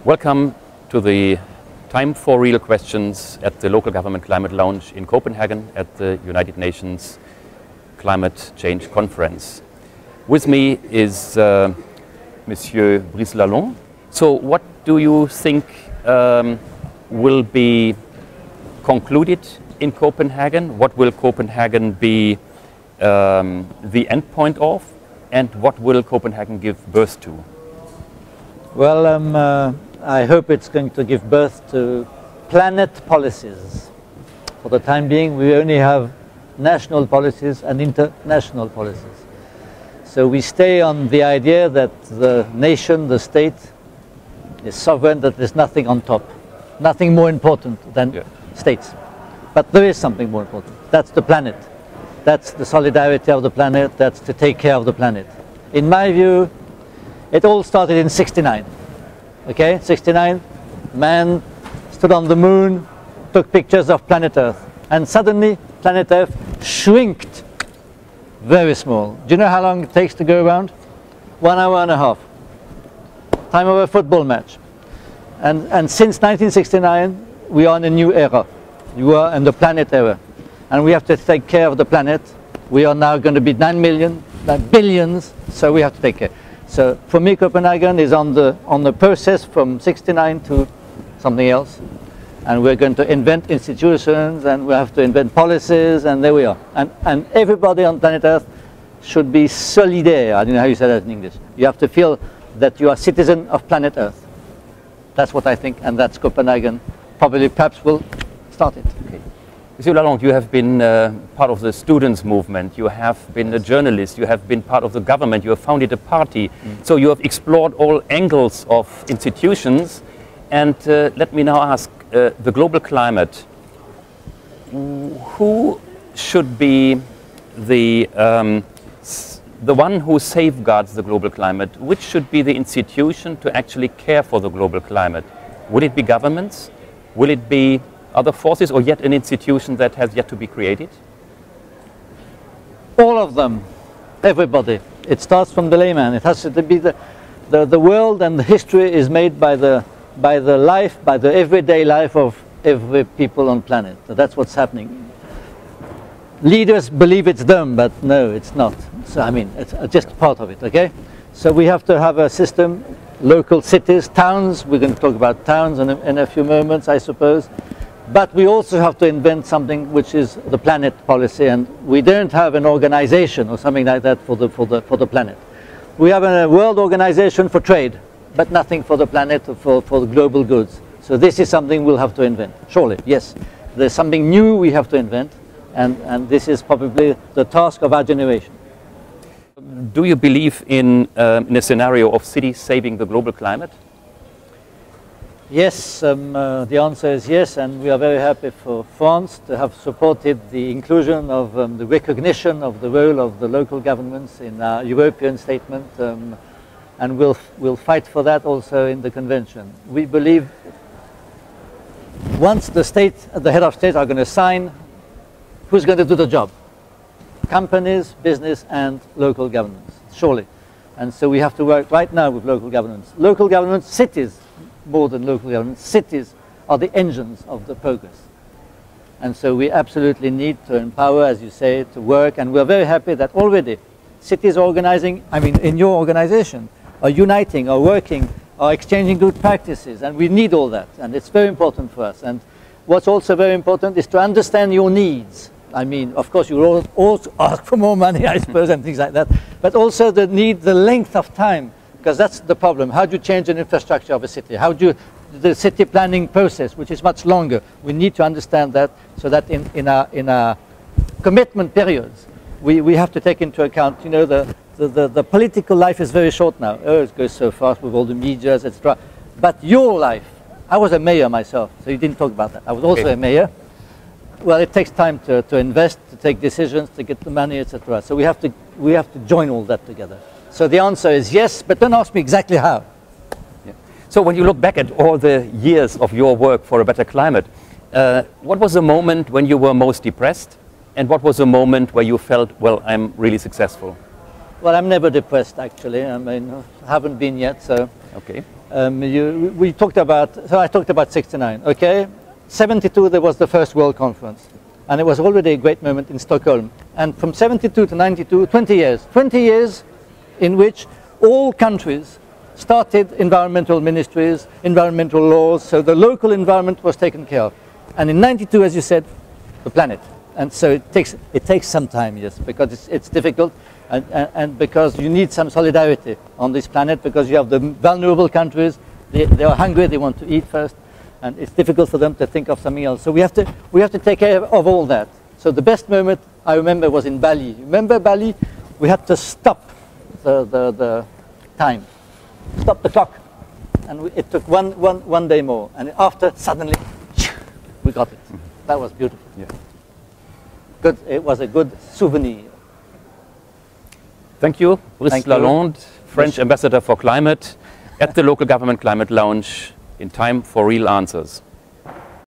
Welcome to the Time for Real Questions at the Local Government Climate Lounge in Copenhagen at the United Nations Climate Change Conference. With me is Monsieur Brice Lalonde. So what do you think will be concluded in Copenhagen? What will Copenhagen be the end point of? And what will Copenhagen give birth to? Well, I hope it's going to give birth to planet policies. For the time being, we only have national policies and international policies. So we stay on the idea that the nation, the state, is sovereign, that there's nothing on top, nothing more important than states. But there is something more important. That's the planet. That's the solidarity of the planet. That's to take care of the planet. In my view, it all started in '69. Okay, 69, man stood on the moon, took pictures of planet Earth, and suddenly planet Earth shrinked very small. Do you know how long it takes to go around? 1 hour and a half. Time of a football match. And since 1969, we are in a new era. You are in the planet era. And we have to take care of the planet. We are now going to be 9 billions, so we have to take care. So for me, Copenhagen is on the process from '69 to something else, and we're going to invent institutions, and we have to invent policies, and there we are. And everybody on planet Earth should be solidaire. I don't know how you say that in English. You have to feel that you are a citizen of planet Earth. That's what I think, and that's Copenhagen. Probably, perhaps, will start it. Okay. Monsieur Lalonde, you have been part of the students' movement, you have been a journalist, you have been part of the government, you have founded a party. So you have explored all angles of institutions. And let me now ask, the global climate, who should be the one who safeguards the global climate? Which should be the institution to actually care for the global climate? Will it be governments? Will it be other forces, or yet an institution that has yet to be created? All of them, everybody. It starts from the layman. It has to be the world, and the history is made by the life, by the everyday life of every people on planet. So that's what's happening. Leaders believe it's them, but no, it's not. So I mean, it's just part of it, okay? So we have to have a system, local cities, towns. We're going to talk about towns in a few moments, I suppose. But we also have to invent something which is the planet policy, and we don't have an organization or something like that for the planet. We have a world organization for trade, but nothing for the planet, for the global goods. So this is something we'll have to invent, surely, yes. There's something new we have to invent, and this is probably the task of our generation. Do you believe in a scenario of cities saving the global climate? Yes, the answer is yes, and we are very happy for France to have supported the inclusion of the recognition of the role of the local governments in our European statement, and we'll fight for that also in the convention. We believe once the head of state are going to sign, who's going to do the job? Companies, business, and local governments, surely. And so we have to work right now with local governments. Local governments, cities, more than local governments, cities are the engines of the progress. And so we absolutely need to empower, as you say, to work. And we're very happy that already cities are organizing, I mean, in your organization, are uniting, are working, are exchanging good practices. And we need all that. And it's very important for us. And what's also very important is to understand your needs. I mean, of course, you will also ask for more money, I suppose, and things like that. But also the length of time. Because that's the problem. How do you change an infrastructure of a city? How do you, the city planning process, which is much longer? We need to understand that, so that in our commitment periods, we have to take into account, you know, the political life is very short now. Oh, it goes so fast with all the medias, etc. But your life, I was a mayor myself, so you didn't talk about that. I was also a mayor. Well, it takes time to invest, to take decisions, to get the money, etc. So we have to join all that together. So the answer is yes, but don't ask me exactly how. Yeah. So when you look back at all the years of your work for a better climate, what was the moment when you were most depressed? And what was the moment where you felt, well, I'm really successful? Well, I'm never depressed, actually. I mean, I haven't been yet, so. Okay. we talked about, so I talked about 69, okay? 72, there was the first World Conference. And it was already a great moment in Stockholm. And from 72 to 92, 20 years. 20 years in which all countries started environmental ministries, environmental laws, so the local environment was taken care of. And in 92, as you said, the planet. And so it takes some time, yes, because it's difficult and because you need some solidarity on this planet, because you have the vulnerable countries, they are hungry, they want to eat first, and it's difficult for them to think of something else. So we have to take care of all that. So the best moment I remember was in Bali. Remember Bali? We had to stop the time, stop the clock, and it took one day more. And after, suddenly, we got it. That was beautiful. Yeah. Good. It was a good souvenir. Thank you, Brice Lalonde, French Ambassador for Climate, at the Local Government Climate Lounge in Time for Real Answers.